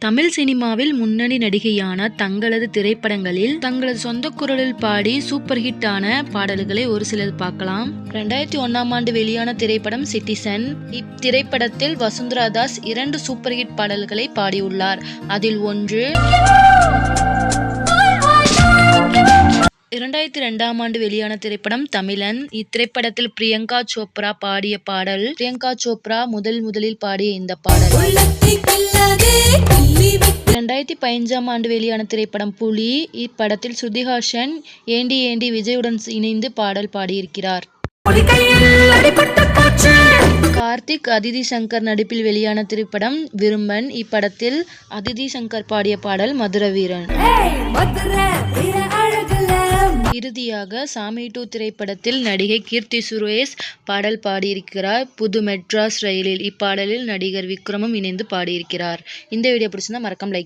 தமிழ் சினிமாவில் முன்னணி நடிகையான தங்களது திரைப்படங்களில் தங்களது சொந்த குரலில் பாடி சூப்பர் ஹிட் ஆன பாடல்களை ஒரு சிலது பார்க்கலாம். 2001ஆம் ஆண்டு வெளியான திரைப்படம் சிட்டிசன். இத்திரைப்படத்தில் வசுந்தரா தாஸ் 2 சூப்பர் ஹிட் பாடல்களை பாடியுள்ளார். அதில் ஒன்று 2002ஆம் ஆண்டு வெளியான திரைப்படம் தமிழன். இத்திரைப்படத்தில் பிரியங்கா சோப்ரா பாடிய பாடல். பிரியங்கா சோப்ரா முதலில் பாடிய இந்த பாடல். 2015ஆம் ஆண்டு வெளியான திரைப்படம் புலி. இப்படத்தில் ஸ்ருதிஹாசன் ஏண்டி ஏண்டி விஜயுடன் இணைந்து பாடல் பாடியிருக்கிறார். கார்த்திக் அதிதி சங்கர் நடிப்பில் வெளியான திரைப்படம் விரும்பன். இப்படத்தில் அதிதி சங்கர் பாடிய பாடல் மதுர வீரன். இறுதியாக சாமி 2 திரைப்படத்தில் நடிகை கீர்த்தி சுரேஷ் பாடல் பாடியிருக்கிறார். புது மெட்ராஸ் ரயிலில். இப்பாடலில் நடிகர் விக்ரமும் இணைந்து பாடியிருக்கிறார். இந்த வீடியோ பிடிச்சிருந்தா மறக்காம லைக்